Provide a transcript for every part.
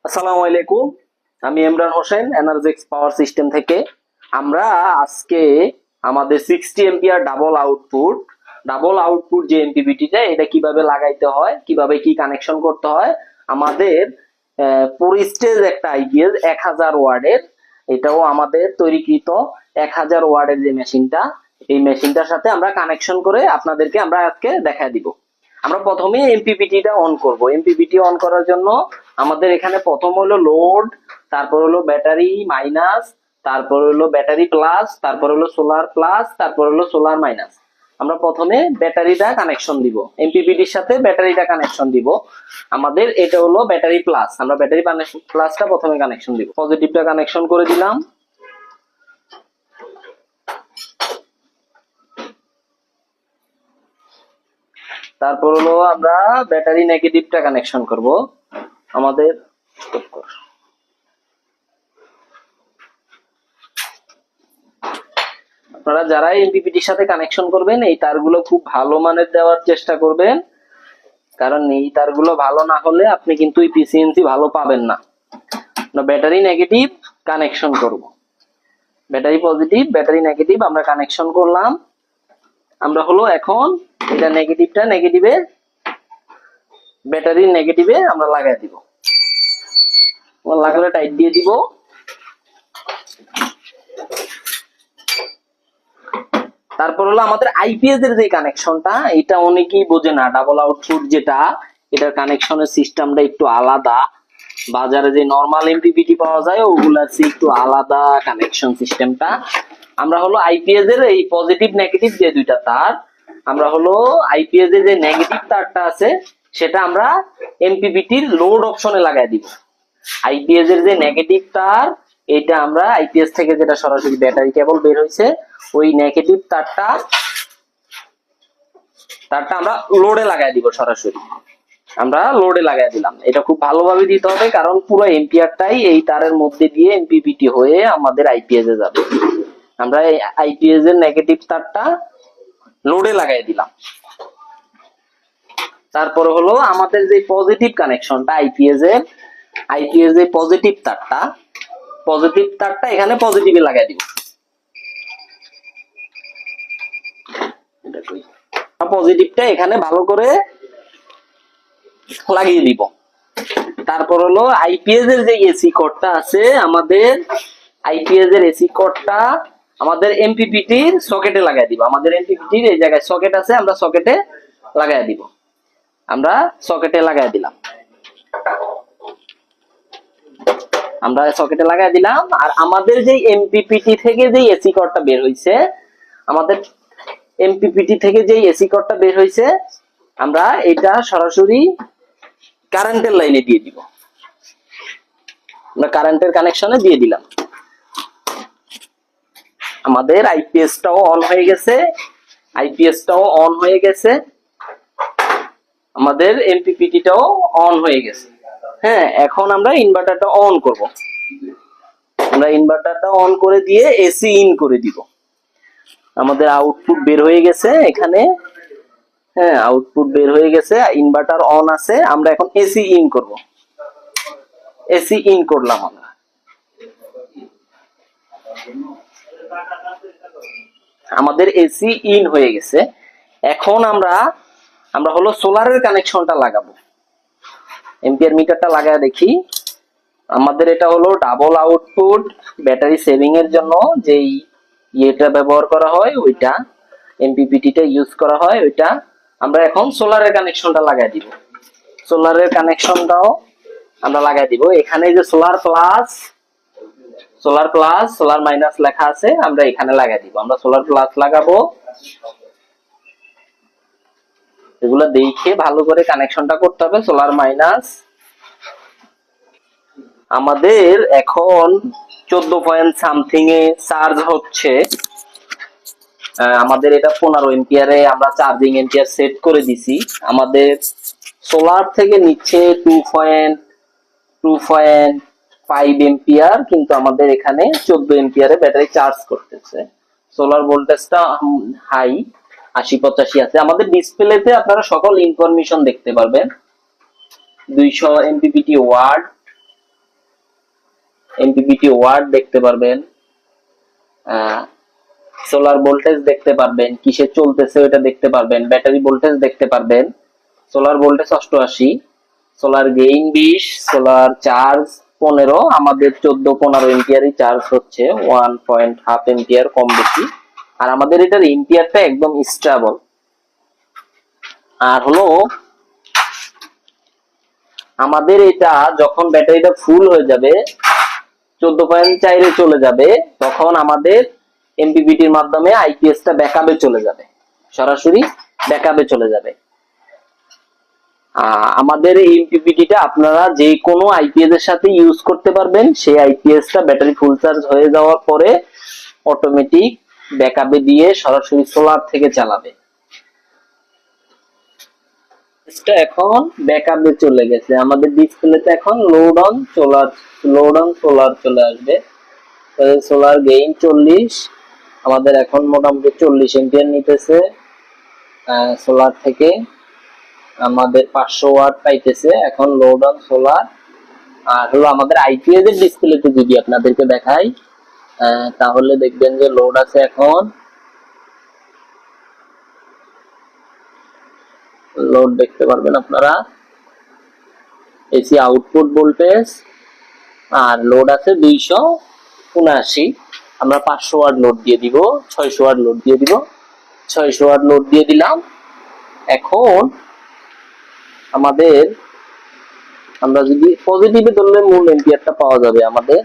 আসসালামু আলাইকুম। আমি ইমরান হোসেন, এনার্জেক্স পাওয়ার সিস্টেম থেকে। আমরা আজকে আমাদের 60 এম্পিয়ার ডাবল আউটপুট যে এমপিপিটিটা, এটা কিভাবে লাগাইতে হয়, কিভাবে কি কানেকশন করতে হয়, আমাদের পরিস্টেজ একটা আইপিএস 1000 ওয়ার্ডের, এটাও আমাদের তৈরিকৃত 1000 ওয়ার্ডের যে মেশিনটা, এই মেশিনটার সাথে আমরা কানেকশন করে আপনাদেরকে আমরা আজকে দেখা দিব। আমরা প্রথমে এমপিপিটিটা অন করব। এমপিপিটি অন করার জন্য আমাদের এখানে প্রথম হলো লোড, তারপর হলো ব্যাটারি মাইনাস, তারপর হলো ব্যাটারি প্লাস, তারপর হলো সোলার প্লাস, তারপর হলো সোলার মাইনাস। আমরা প্রথমে ব্যাটারিটা কানেকশন দিব, এমপিপিটির সাথে ব্যাটারিটা কানেকশন দিব। আমাদের এটা হলো ব্যাটারি প্লাস, আমরা ব্যাটারি প্লাসটা প্রথমে কানেকশন দিব। পজিটিভটা কানেকশন করে দিলাম। তারপর হলো আমরা ব্যাটারি নেগেটিভটা কানেকশন করব। আমাদের আপনারা যারা এমপিপিটির সাথে কানেকশন করবেন, এই তারগুলো খুব ভালো মানের দেওয়ার চেষ্টা করবেন, কারণ এই তারগুলো ভালো না হলে আপনি কিন্তু এফিসিয়েন্সি ভালো পাবেন না। ব্যাটারি নেগেটিভ কানেকশন করব, ব্যাটারি পজিটিভ ব্যাটারি নেগেটিভ আমরা কানেকশন করলাম। আমরা হলো এখন এটা নেগেটিভে ব্যাটারির নেগেটিভে আমরা লাগাই দিব, লাগালে টাইট দিয়ে দিব। তারপর হলো আমাদের আইপিএস এর যে কানেকশনটা, এটা অনেকেই বোঝে না। ডাবল আউটপুট যেটা, এটার কানেকশনের সিস্টেমটা একটু আলাদা। বাজারে যে নরমাল এমপিপিটি পাওয়া যায় ওগুলার চেয়ে একটু আলাদা কানেকশন সিস্টেমটা। আমরা হলো আইপিএস এর এই পজিটিভ নেগেটিভ যে দুইটা তার, আমরা হলো আইপিএস এর যে নেগেটিভ তারটা আছে সেটা আমরা এমপিপিটির লোড অপশনে লাগাই দিব। আইপিএস এর যে নেগেটিভ তার, এটা আমরা আইপিএস থেকে যেটা সরাসরি ব্যাটারি কেবল বের হয়েছে, ওই নেগেটিভ তারটা আমরা লোডে লাগাই দিব। সরাসরি আমরা লোডে লাগাই দিলাম। এটা খুব ভালোভাবে দিতে হবে, কারণ পুরো এম্পিয়ারটাই এই তারের মধ্যে দিয়ে এমপিপিটি হয়ে আমাদের আইপিএস এ যাবে। আমরা এই আইপিএস এর নেগেটিভ তারটা লোডে লাগাই দিলাম। তারপর হলো আমাদের যে পজিটিভ কানেকশনটা আইপিএস এর পজিটিভ তারটা এখানে পজিটিভে লাগাই দিব। পজিটিভটা এখানে ভালো করে লাগিয়ে দিব। তারপর হলো আইপিএস এর যে এসি কোডটা আছে, আমাদের আইপিএস এর এসি কোডটা আমাদের এমপিপিটির সকেটে লাগাই দিব। আমাদের এমপিপিটির এই জায়গায় সকেট আছে, আমরা সকেটে লাগাই দিব। আমরা সকেটে লাগাই দিলাম। আর আমাদের যে এমপিপিটি থেকে যে এসি কোডটা বের হইছে, আমাদের এমপিপিটি থেকে যে এসি কোডটা বের হইছে, আমরা এটা সরাসরি কারেন্টের লাইনে দিয়ে দিব। আমরা কারেন্টের কানেকশনে দিয়ে দিলাম। আমাদের আইপিএসটাও অন হয়ে গেছে, আমাদের এমপিপিটিটাও অন হয়ে গেছে। হ্যাঁ, এখন আমরা ইনভার্টারটা অন করব। আমরা ইনভার্টারটা অন করে দিয়ে এসি ইন করে দিব। আমাদের আউটপুট বের হয়ে গেছে এখানে। হ্যাঁ, আউটপুট বের হয়ে গেছে, ইনভার্টার অন আছে। আমরা এখন এসি ইন করব। এসি ইন করলাম আমরা। আমাদের এসি ইন হয়ে গেছে। এখন আমরা হলো সোলারের কানেকশনটা লাগাবো। এম্পিয়ার মিটারটা লাগায় দেখি। আমাদের এটা হলো ডাবল আউটপুট ব্যাটারি সেভিং এর জন্য যেই ইয়েটা ব্যবহার করা হয়, ওইটা এমপিপিটিটা ইউজ করা হয় ওইটা। আমরা এখন সোলারের কানেকশনটা লাগাই দিব। সোলারের কানেকশনটাও আমরা লাগাই দিব। এখানে যে সোলার প্লাস সোলার মাইনাস লেখা আছে, আমরা এখানে লাগাই দিব। আমরা সোলার প্লাস লাগাবো। এগুলো দেখে ভালো করে কানেকশনটা করতে হবে। সোলার মাইনাস আমাদের এখন 14 পয়েন্ট সামথিং এ চার্জ হচ্ছে। আমাদের এটা 15 এম্পিয়ারে আমরা চার্জিং এম্পিয়ার সেট করে দিছি। আমাদের সোলার থেকে নিচ্ছে 2.5 এম্পিয়ার, কিন্তু আমাদের এখানে 14 এম্পিয়ারে ব্যাটারি চার্জ করতেছে। সোলার ভোল্টেজটা হাই, 80-85 আছে। আমাদের ডিসপ্লেতে আপনারা সকল ইনফরমেশন দেখতে পারবেন। 200 এমপিপিটি ওয়াট, এমপিপিটি ওয়াট দেখতে পারবেন, সোলার ভোল্টেজ দেখতে পারবেন, কিসে চলতেছে ওটা দেখতে পারবেন, ব্যাটারি ভোল্টেজ দেখতে পারবেন। Solar voltage 88, solar gain 20, solar charge 15, আমাদের 14-15 এম্পিয়ারই চার্জ হচ্ছে, 1.5 এম্পিয়ার কম বেশি। আর আমাদের এটার এম্পিয়ারটা একদম স্টেবল। আর হলো আমাদের এটা যখন ব্যাটারিটা ফুল হয়ে যাবে, 14.4 চলে যাবে, তখন আমাদের এমপিপিটির মাধ্যমে আইপিএসটা ব্যাকআপে চলে যাবে, সরাসরি ব্যাকআপে চলে যাবে। আমাদের এই এমপিপিটিটা আপনারা যে কোনো আইপিএস এর সাথে ইউজ করতে পারবেন। সেই আইপিএসটা ব্যাটারি ফুল চার্জ হয়ে যাওয়ার পরে অটোমেটিক ব্যাকআপে দিয়ে সরাসরি সোলার থেকে চালাবে। এটা এখন ব্যাকআপে চলে গেছে, আমাদের ডিসপ্লেতে এখন লোড অন সোলার চলে আসবে। সোলার গেইন 40, আমাদের এখন মোটামুটি 40 এম্পিয়ার নিতেছে সোলার থেকে, আমাদের 500 ওয়াট পাইতেছে এখন লোড অন সোলার। আর হলো আমাদের আইপিএস এর ডিসপ্লেতে যদি আপনাদেরকে দেখাই, তাহলে দেখবেন যে লোড আছে এখন, লোড দেখতে পারবেন আপনারা, এসি আউটপুট ভোল্টেজ, আর লোড আছে 279। আমরা 500 ওয়াট লোড দিয়ে দিব, 600 ওয়াট লোড দিয়ে দিব, 600 ওয়াট লোড দিয়ে দিলাম। এখন আমাদের আমরা যদি পজিটিভে ধরলে মূল এম্পিয়ারটা পাওয়া যাবে আমাদের।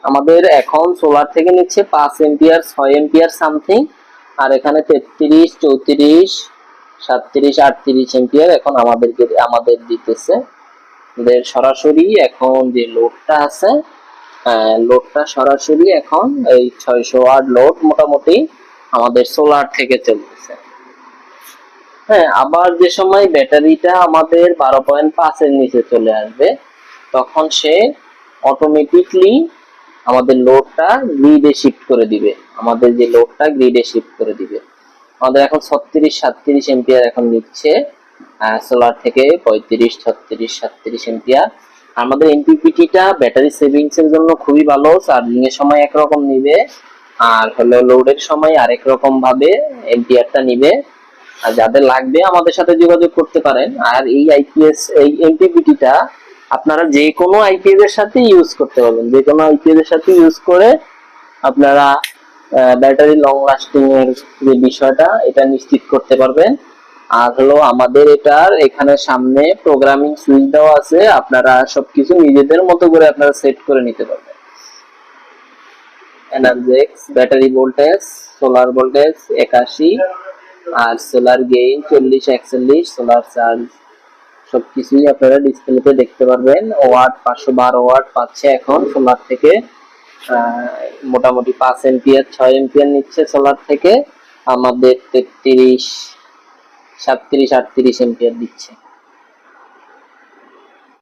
আমাদের এখন সোলার থেকে নিচ্ছে 5 এম্পিয়ার, 6 এম্পিয়ার সামথিং, আর এখানে 33, 34, 37, 38 এম্পিয়ার এখন আমাদের দিতেছে। সরাসরি এখন যে লোডটা আছে, লোডটা সরাসরি এখন এই 600 ওয়াট লোড মোটামুটি আমাদের সোলার থেকে চলতেছে। হ্যাঁ, আবার যে সময় ব্যাটারিটা আমাদের 12.5 এর নিচে চলে আসবে, তখন সে অটোমেটিকলি আমাদের লোডটা গ্রিডে শিফট করে দিবে। আমাদের যে লোডটা গ্রিডে শিফট করে দিবে। আমাদের এখন 36, 37 এম্পিয়ার এখন নিচ্ছে সোলার থেকে, 35, 36, 37 এম্পিয়ার। আমাদের এমপিপিটিটা ব্যাটারি সেভিংস এর জন্য খুবই ভালো, চার্জিং এর সময় একরকম নিবে, আর হলো লোডের সময় আরেক রকম ভাবে এম্পিয়ারটা নিবে। আর যাদের লাগবে আমাদের সাথে যোগাযোগ করতে পারেন। আর এই এমপিপিটিটা আপনারা যে কোনো আইপিএস এর সাথে ইউজ করতে পারবেন, যে কোনো আইপিএস এর সাথে ইউজ করে আপনারা ব্যাটারি লং লাস্টিং এর যে বিষয়টা এটা নিশ্চিত করতে পারবেন। আর হলো আমাদের এটার এখানে সামনে প্রোগ্রামিং সুইচ দেওয়া আছে, আপনারা সবকিছু নিজেদের মতো করে আপনারা সেট করে নিতে পারবেন। এনার্জেক্স ব্যাটারি ভোল্টেজ, সোলার ভোল্টেজ 81, আর সোলার গেইন 40, 41, সোলার চার্জ সবকিছুই আপনারা ডিসপ্লেতে দেখতে পারবেন। ওয়াট 512 ওয়াট পাচ্ছে এখন সোলার থেকে, মোটামুটি 5 এম্পিয়ার 6 এম্পিয়ার নিচ্ছে সোলার থেকে, আমাদের 33, 37, 38 এম্পিয়ার দিচ্ছে।